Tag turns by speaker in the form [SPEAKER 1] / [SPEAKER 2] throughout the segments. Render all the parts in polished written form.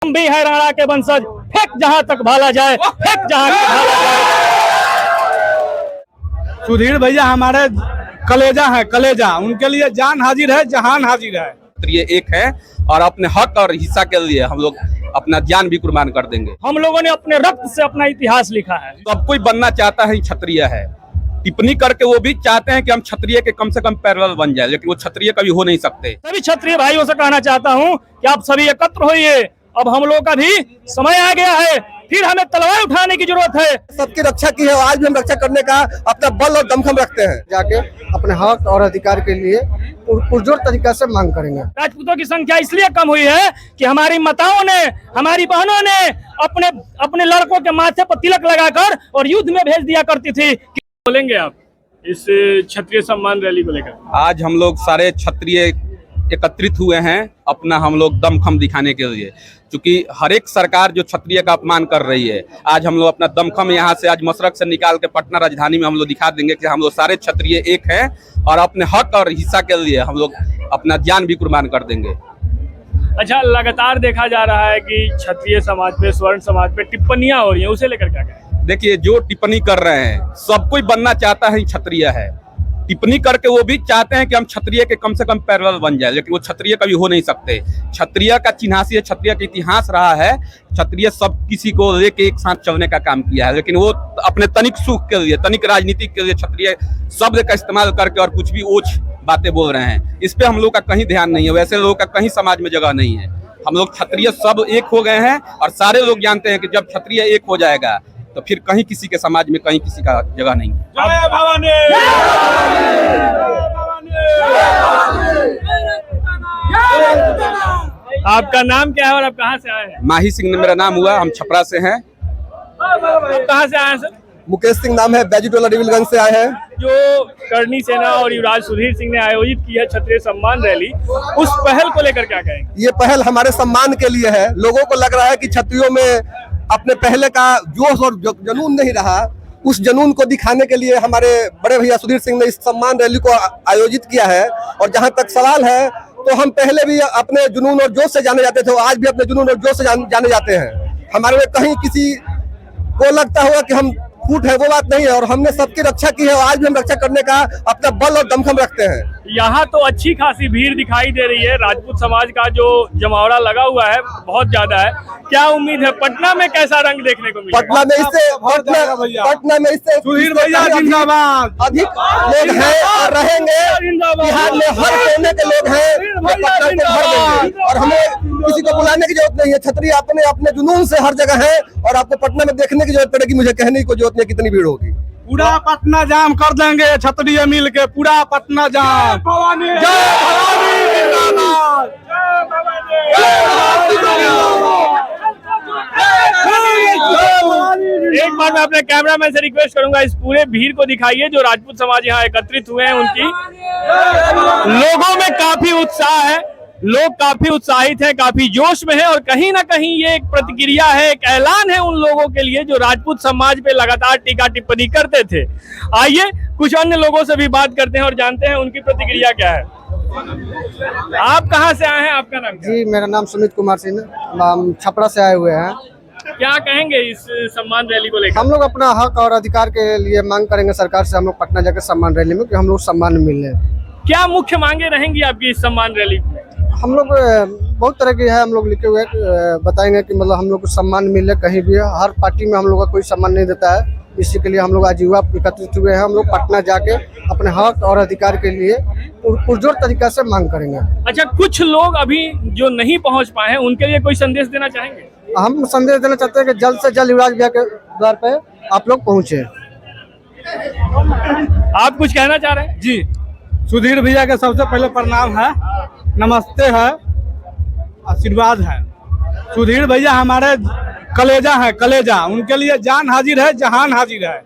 [SPEAKER 1] हम भी है राणा के वंशज, फेंक जहां तक भाला जाए, फेंक जहां तक भाला जाए।
[SPEAKER 2] सुधीर भैया हमारे कलेजा है, कलेजा, उनके लिए जान हाजिर है, जहान हाजिर है।
[SPEAKER 3] ये एक है और अपने हक और हिस्सा के लिए हम लोग अपना जान भी कुर्बान कर देंगे।
[SPEAKER 1] हम लोगों ने अपने रक्त से अपना इतिहास लिखा है।
[SPEAKER 3] सब कोई बनना चाहता है, क्षत्रिय है, टिप्पणी करके वो भी चाहते हैं कि हम क्षत्रिय के कम से कम पैरेलल बन जाए, लेकिन वो क्षत्रिय कभी हो नहीं सकते।
[SPEAKER 1] सभी क्षत्रिय भाइयों से कहना चाहता हूं कि आप सभी एकत्र होइए, अब हम लोग का भी समय आ गया है, फिर हमें तलवार उठाने की जरूरत है।
[SPEAKER 4] सबकी रक्षा की है, आज भी हम रक्षा करने का अपना बल और दमखम रखते हैं। जाके अपने हक और अधिकार के लिए पुरजोर तरीका से मांग करेंगे।
[SPEAKER 1] राजपूतों की संख्या इसलिए कम हुई है कि हमारी माताओं ने, हमारी बहनों ने अपने लड़कों के माथे पर तिलक लगाकर और युद्ध में भेज दिया करती थी। बोलेंगे आप इस क्षत्रिय सम्मान रैली को लेकर?
[SPEAKER 3] आज हम लोग सारे क्षत्रिय एकत्रित हुए हैं अपना हम लोग दमखम दिखाने के लिए, क्योंकि हर एक सरकार जो क्षत्रिय का अपमान कर रही है, आज हम लोग अपना दमखम यहाँ से आज मशरक से निकाल के पटना राजधानी में हम लोग दिखा देंगे कि हम लोग सारे क्षत्रिय एक हैं और अपने हक और हिस्सा के लिए हम लोग अपना जान भी कुर्बान कर देंगे।
[SPEAKER 1] अच्छा, लगातार देखा जा रहा है कि क्षत्रिय समाज पे, स्वर्ण समाज पे टिप्पणियां हो रही हैं, उसे लेकर क्या कहें?
[SPEAKER 3] देखिए, जो टिप्पणी कर रहे हैं, सब कोई बनना चाहता है, क्षत्रिय है, टिप्पणी करके वो भी चाहते हैं कि हम क्षत्रिय के कम से कम पैरेलल बन जाए, लेकिन वो क्षत्रिय कभी हो नहीं सकते। क्षत्रिय का चिन्हासी है, क्षत्रिय का इतिहास रहा है, क्षत्रिय सब किसी को लेके एक साथ चलने का काम किया है, लेकिन वो अपने तनिक सुख के लिए, तनिक राजनीतिक के लिए क्षत्रिय शब्द का इस्तेमाल करके और कुछ भी ओछ बातें बोल रहे हैं। इस पे हम लोग का कहीं ध्यान नहीं है, वैसे लोगों का कहीं समाज में जगह नहीं है। हम लोग क्षत्रिय सब एक हो गए हैं और सारे लोग जानते हैं कि जब क्षत्रिय एक हो जाएगा तो फिर कहीं किसी के समाज में कहीं किसी का जगह नहीं है।
[SPEAKER 1] जय भवानी! आपका नाम क्या है और आप कहाँ से आए हैं?
[SPEAKER 3] माही सिंह मेरा नाम हुआ, हम छपरा से हैं।
[SPEAKER 1] आप कहाँ से आए हैं सर?
[SPEAKER 4] मुकेश सिंह नाम है, बैजूटोला डिविलगंज से आए हैं।
[SPEAKER 1] जो करनी सेना और युवराज सुधीर सिंह ने आयोजित की है क्षत्रिय सम्मान रैली, उस पहल को लेकर क्या कहेंगे?
[SPEAKER 4] ये पहल हमारे सम्मान के लिए है। लोगों को लग रहा है कि क्षत्रियों में अपने पहले का जोश और जुनून नहीं रहा, उस जुनून को दिखाने के लिए हमारे बड़े भैया सुधीर सिंह ने इस सम्मान रैली को आयोजित किया है। और जहां तक सवाल है, तो हम पहले भी अपने जुनून और जोश से जाने जाते थे, आज भी अपने जुनून और जोश से जाने जाते हैं। हमारे में कहीं किसी को लगता होगा कि हम फूट है, वो बात नहीं है। और हमने सबकी रक्षा की है, और आज भी हम रक्षा करने का अपना बल और दमखम रखते हैं।
[SPEAKER 1] यहाँ तो अच्छी खासी भीड़ दिखाई दे रही है, राजपूत समाज का जो जमावड़ा लगा हुआ है बहुत ज्यादा है। क्या उम्मीद है पटना में कैसा रंग देखने को मिलेगा?
[SPEAKER 4] पटना में इससे
[SPEAKER 2] सुधीर भैया जिंदाबाद।
[SPEAKER 4] अधिक लोग हैं और रहेंगे। बिहार में हर कोने के लोग हैं, पटना को भर देंगे और हमें किसी को बुलाने की जरूरत नहीं है। क्षत्रिय अपने अपने जुनून से हर जगह है और आपको पटना में देखने की जरूरत पड़ेगी, मुझे कहने की जरूरत नहीं कितनी भीड़ होगी।
[SPEAKER 2] पूरा पटना जाम कर देंगे क्षत्रिय मिल के, पूरा पटना जाम। जय भवानी! जिंदाबाद!
[SPEAKER 1] एक बार मैं अपने कैमरामैन से रिक्वेस्ट करूंगा, इस पूरे भीड़ को दिखाइए जो राजपूत समाज यहाँ एकत्रित हुए हैं। उनकी लोगों में काफी उत्साह है, लोग काफी उत्साहित हैं, काफी जोश में हैं और कहीं ना कहीं ये एक प्रतिक्रिया है, एक ऐलान है उन लोगों के लिए जो राजपूत समाज पे लगातार टीका टिप्पणी करते थे। आइए कुछ अन्य लोगों से भी बात करते हैं और जानते हैं उनकी प्रतिक्रिया क्या है। आप कहाँ से आए हैं, आपका नाम क्या है?
[SPEAKER 4] जी, मेरा नाम सुमित कुमार सिंह, हम छपरा से आए हुए हैं।
[SPEAKER 1] क्या कहेंगे इस सम्मान रैली को लेकर?
[SPEAKER 4] हम लोग अपना हक और अधिकार के लिए मांग करेंगे सरकार से। हम लोग पटना जाकर सम्मान रैली में कि हम लोग सम्मान मिले।
[SPEAKER 1] क्या मुख्य मांगे रहेंगी आपकी इस सम्मान रैली में?
[SPEAKER 4] हम लोग बहुत तरह की है, हम लोग लिखे हुए बताएंगे कि मतलब हम लोग को सम्मान मिले कहीं भी। हर पार्टी में हम लोग का कोई सम्मान नहीं देता है, इसी के लिए हम लोग आज युवा एकत्रित हुए हैं। हम लोग पटना जाके अपने हक और अधिकार के लिए पुरजोर तरीका से मांग करेंगे।
[SPEAKER 1] अच्छा, कुछ लोग अभी जो नहीं पहुंच पाए हैं उनके लिए कोई संदेश देना चाहेंगे?
[SPEAKER 4] हम संदेश देना चाहते हैं कि जल्द से जल्द युवराज भैया के द्वार पे आप लोग पहुंचे।
[SPEAKER 1] आप कुछ कहना चाह रहे हैं?
[SPEAKER 2] जी, सुधीर भैया के सबसे पहले प्रणाम है, नमस्ते है, आशीर्वाद है। सुधीर भैया हमारे कलेजा है, कलेजा, उनके लिए जान हाजिर है, जहान हाजिर है।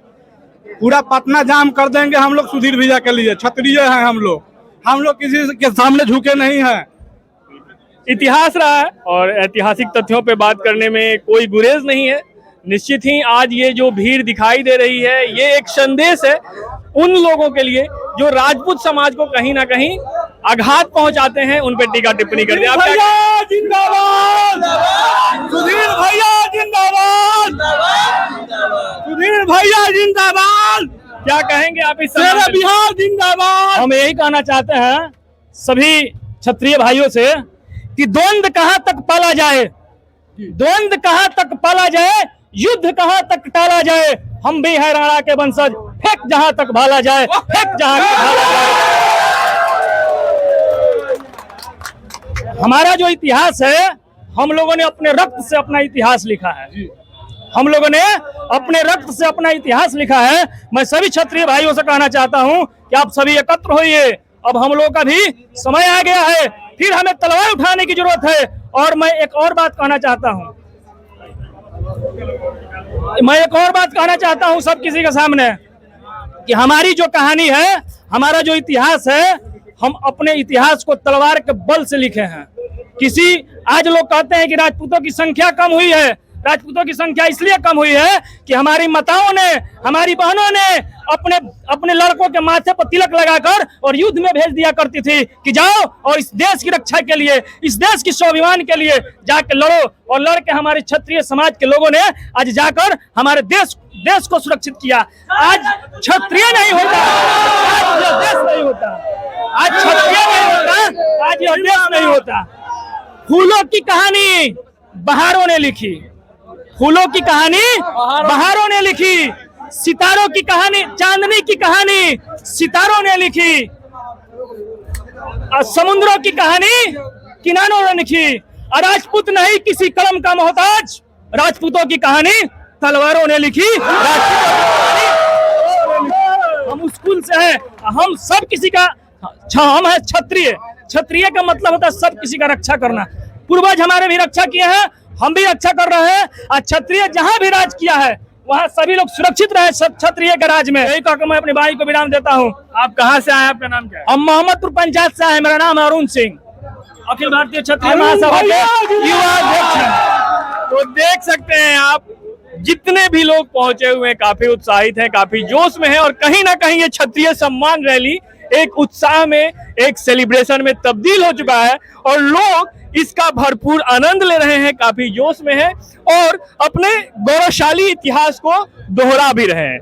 [SPEAKER 2] पूरा पटना जाम कर देंगे हम लोग सुधीर भैया के लिए। क्षत्रिय हैं हम लोग किसी के सामने झुके नहीं हैं।
[SPEAKER 1] इतिहास रहा है और ऐतिहासिक तथ्यों पे बात करने में कोई गुरेज नहीं है। निश्चित ही आज ये जो भीड़ दिखाई दे रही है, ये एक संदेश है उन लोगों के लिए जो राजपूत समाज को कहीं ना कहीं आघात पहुंचाते हैं, उन पे टीका टिप्पणी करते हैं।
[SPEAKER 2] जिंदाबाद!
[SPEAKER 1] क्या कहेंगे आप इस
[SPEAKER 2] मेरा
[SPEAKER 1] सम्मान में?
[SPEAKER 2] बिहार जिंदाबाद।
[SPEAKER 1] हम यही कहना चाहते हैं सभी क्षत्रिय भाइयों से कि द्वंद्व कहां तक पाला जाए, द्वंद्व कहां तक पाला जाए, युद्ध कहां तक टाला जाए। हम भी हैं राणा के वंशज, फेंक जहां तक भाला जाए, फेंक जहां तक भाला जाए। हमारा जो इतिहास है, हम लोगों ने अपने रक्त से अपना इतिहास लिखा है, हम लोगों ने अपने रक्त से अपना इतिहास लिखा है। मैं सभी क्षत्रिय भाइयों से कहना चाहता हूं कि आप सभी एकत्र होइए। अब हम लोगों का भी समय आ गया है, फिर हमें तलवार उठाने की जरूरत है। और मैं एक और बात कहना चाहता हूं, सब किसी के सामने कि हमारी जो कहानी है, हमारा जो इतिहास है, हम अपने इतिहास को तलवार के बल से लिखे हैं। आज लोग कहते हैं कि राजपूतों की संख्या कम हुई है, राजपूतों की संख्या इसलिए कम हुई है कि हमारी माताओं ने, हमारी बहनों ने अपने लड़कों के माथे पर तिलक लगाकर और युद्ध में भेज दिया करती थी कि जाओ और इस देश की रक्षा के लिए, इस देश की स्वाभिमान के लिए जाकर लड़ो। और लड़के हमारे क्षत्रिय समाज के लोगों ने आज जाकर हमारे देश को सुरक्षित किया। आज क्षत्रिय नहीं होता, आज यह देश नहीं होता, आज क्षत्रिय नहीं होता, आज यह देश नहीं होता। फूलों की कहानी बहारों ने लिखी, फूलों की कहानी बहारों ने लिखी, सितारों की कहानी, चांदनी की कहानी सितारों ने लिखी, समुद्रों की कहानी किनारों ने लिखी। राजपूत नहीं किसी कलम का मोहताज, राजपूतों की कहानी तलवारों ने लिखी। हम उस कुल से हैं, हम सब किसी का, हम है क्षत्रिय। क्षत्रिय का मतलब होता है सब किसी का रक्षा करना। पूर्वज हमारे भी रक्षा किए हैं, हम भी रक्षा कर रहे हैं। और क्षत्रिय जहां भी राज किया है वहां सभी लोग सुरक्षित रहे क्षत्रिय के राज में। यही कहकर मैं अपने भाई को विराम देता हूं। आप कहां से आए, आपका नाम क्या है? हम मोहम्मदपुर पंचायत से आए, मेरा नाम है अरुण सिंह, अखिल भारतीय क्षत्रिय महासभा के युवा अध्यक्ष हैं। तो देख सकते हैं आप, जितने भी लोग पहुंचे हुए हैं काफी उत्साहित हैं, काफी जोश में हैं। और कहीं ना कहीं ये क्षत्रिय सम्मान रैली एक उत्साह में, एक सेलिब्रेशन में तब्दील हो चुका है और लोग इसका भरपूर आनंद ले रहे हैं, काफी जोश में हैं और अपने गौरवशाली इतिहास को दोहरा भी रहे हैं।